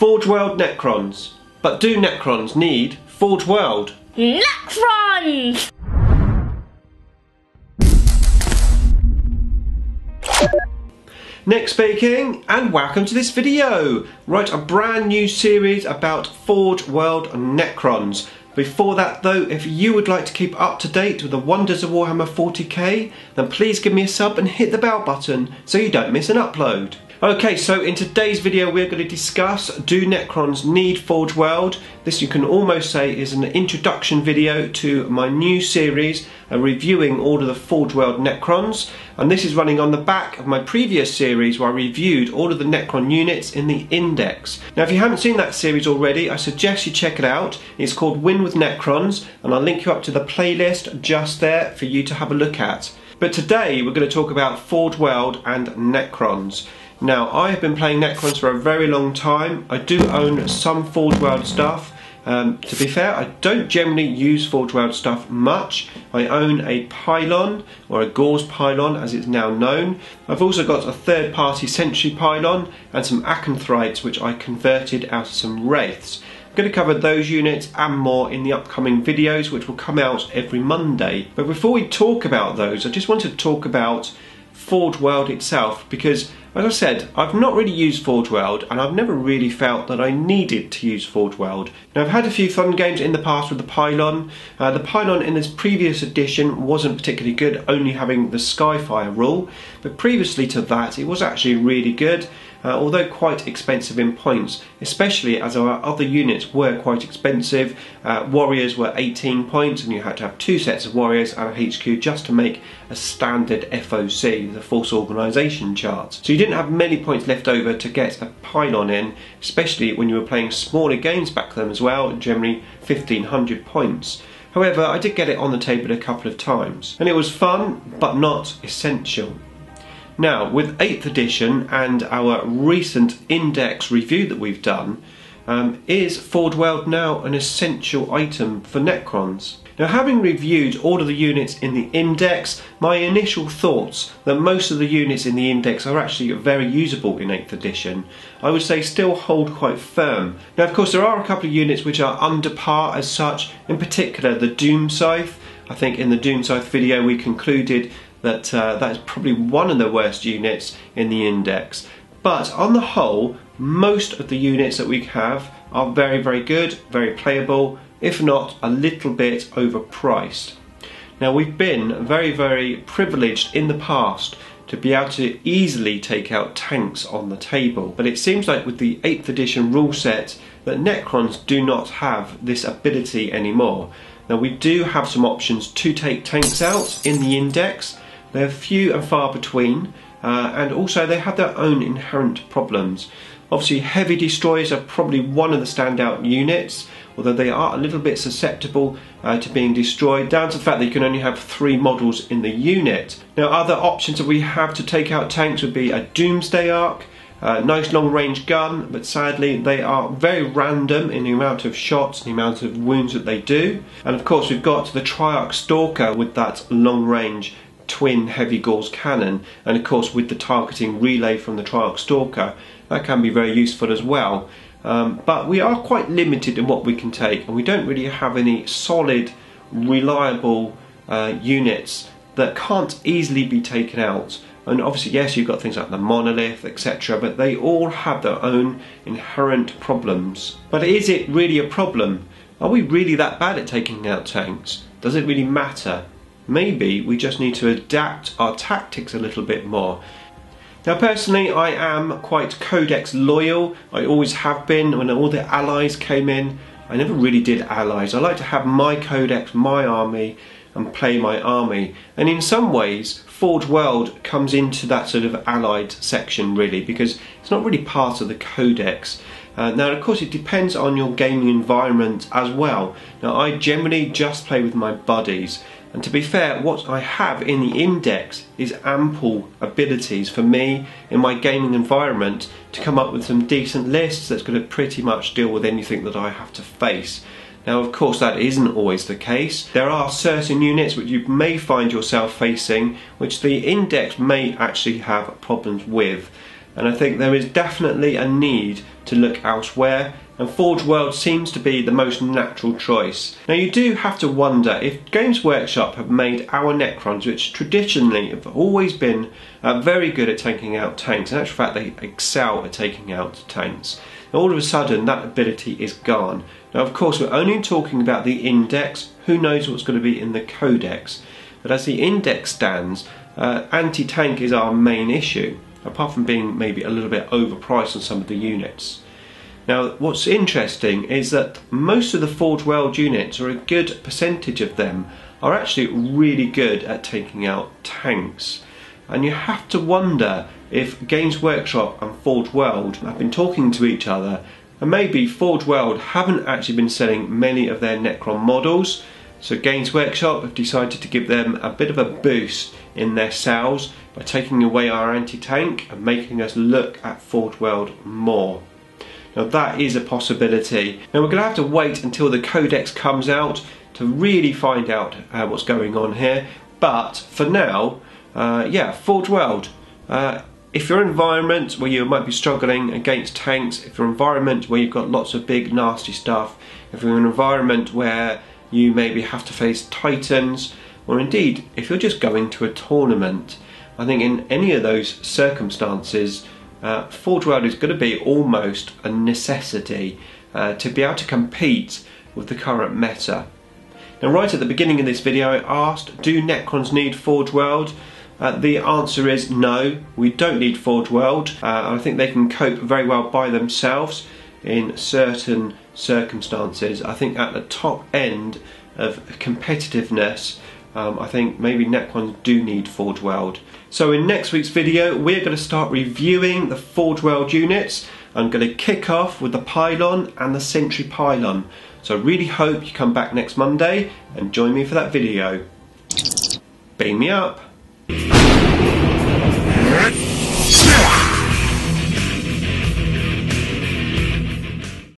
Forge World Necrons. But do Necrons need Forge World? Necrons! Nick speaking, and welcome to this video. Right, a brand new series about Forge World Necrons. Before that though, if you would like to keep up to date with the wonders of Warhammer 40k, then please give me a sub and hit the bell button so you don't miss an upload. Okay, so in today's video we're going to discuss, do Necrons need Forge World? This you can almost say is an introduction video to my new series reviewing all of the Forge World Necrons, and this is running on the back of my previous series where I reviewed all of the Necron units in the Index. Now if you haven't seen that series already, I suggest you check it out. It's called Win with Necrons, and I'll link you up to the playlist just there for you to have a look at. But today we're going to talk about Forge World and Necrons. Now, I have been playing Necrons for a very long time. I do own some Forge World stuff. To be fair, I don't generally use Forge World stuff much. I own a pylon, or a Gauze pylon as it's now known. I've also got a third-party Sentry pylon and some Acanthrites which I converted out of some Wraiths. I'm going to cover those units and more in the upcoming videos which will come out every Monday. But before we talk about those, I just want to talk about Forge World itself, because as I said, I've not really used Forge World and I've never really felt that I needed to use Forge World. Now I've had a few fun games in the past with the pylon. The pylon in this previous edition wasn't particularly good, only having the Skyfire rule, but previously to that it was actually really good. Although quite expensive in points, especially as our other units were quite expensive. Warriors were 18 points and you had to have 2 sets of warriors and a HQ just to make a standard FOC, the Force Organisation chart. So you didn't have many points left over to get a pylon in, especially when you were playing smaller games back then as well, generally 1500 points. However, I did get it on the table a couple of times and it was fun but not essential. Now, with 8th edition and our recent Index review that we've done, is Forge World now an essential item for Necrons? Now, having reviewed all of the units in the Index, my initial thoughts that most of the units in the Index are actually very usable in 8th edition, I would say still hold quite firm. Now, of course, there are a couple of units which are under par as such, in particular the Doom Scythe. I think in the Doom Scythe video we concluded that that is probably one of the worst units in the Index. But on the whole, most of the units that we have are very, very good, very playable, if not a little bit overpriced. Now, we've been very, very privileged in the past to be able to easily take out tanks on the table, but it seems like with the 8th edition rule set that Necrons do not have this ability anymore. Now, we do have some options to take tanks out in the Index. They're few and far between, and also they have their own inherent problems. Obviously, heavy destroyers are probably one of the standout units, although they are a little bit susceptible to being destroyed, down to the fact that you can only have 3 models in the unit. Now, other options that we have to take out tanks would be a Doomsday Ark, nice long range gun, but sadly they are very random in the amount of shots and the amount of wounds that they do. And of course we've got the Triarch Stalker with that long range twin heavy Gauze cannon, and of course with the targeting relay from the Triarch Stalker, that can be very useful as well. But we are quite limited in what we can take, and we don't really have any solid, reliable units that can't easily be taken out. And obviously, yes, you've got things like the Monolith, etc., but they all have their own inherent problems. But is it really a problem? Are we really that bad at taking out tanks? Does it really matter? Maybe we just need to adapt our tactics a little bit more. Now, personally, I am quite Codex loyal. I always have been. When all the allies came in, I never really did allies. I like to have my Codex, my army, and play my army. And in some ways, Forge World comes into that sort of allied section really, because it's not really part of the Codex. Now, of course, it depends on your gaming environment as well. Now, I generally just play with my buddies. And to be fair, what I have in the Index is ample abilities for me in my gaming environment to come up with some decent lists that's going to pretty much deal with anything that I have to face. Now, of course, that isn't always the case. There are certain units which you may find yourself facing which the Index may actually have problems with. and I think there is definitely a need to look elsewhere, and Forge World seems to be the most natural choice. Now you do have to wonder if Games Workshop have made our Necrons, which traditionally have always been very good at taking out tanks. In actual fact, they excel at taking out tanks. Now, all of a sudden that ability is gone. Now of course we're only talking about the index, who knows what's going to be in the codex, but as the index stands, anti-tank is our main issue, apart from being maybe a little bit overpriced on some of the units. Now what's interesting is that most of the Forge World units, or a good percentage of them, are actually really good at taking out tanks. And you have to wonder if Games Workshop and Forge World have been talking to each other, and maybe Forge World haven't actually been selling many of their Necron models, so Games Workshop have decided to give them a bit of a boost in their sales by taking away our anti-tank and making us look at Forge World more. Now that is a possibility. Now we're going to have to wait until the codex comes out to really find out what's going on here, but for now, yeah, Forge World. If you're in an environment where you might be struggling against tanks, if you're in an environment where you've got lots of big nasty stuff, if you're in an environment where you maybe have to face titans, or indeed if you're just going to a tournament, I think in any of those circumstances Forge World is going to be almost a necessity to be able to compete with the current meta. Now right at the beginning of this video I asked, do Necrons need Forge World? The answer is no, we don't need Forge World. I think they can cope very well by themselves in certain circumstances. I think at the top end of competitiveness, I think maybe Necrons do need Forge World. So in next week's video we're going to start reviewing the Forge World units. I'm going to kick off with the Pylon and the Sentry Pylon. So I really hope you come back next Monday and join me for that video. Beam me up!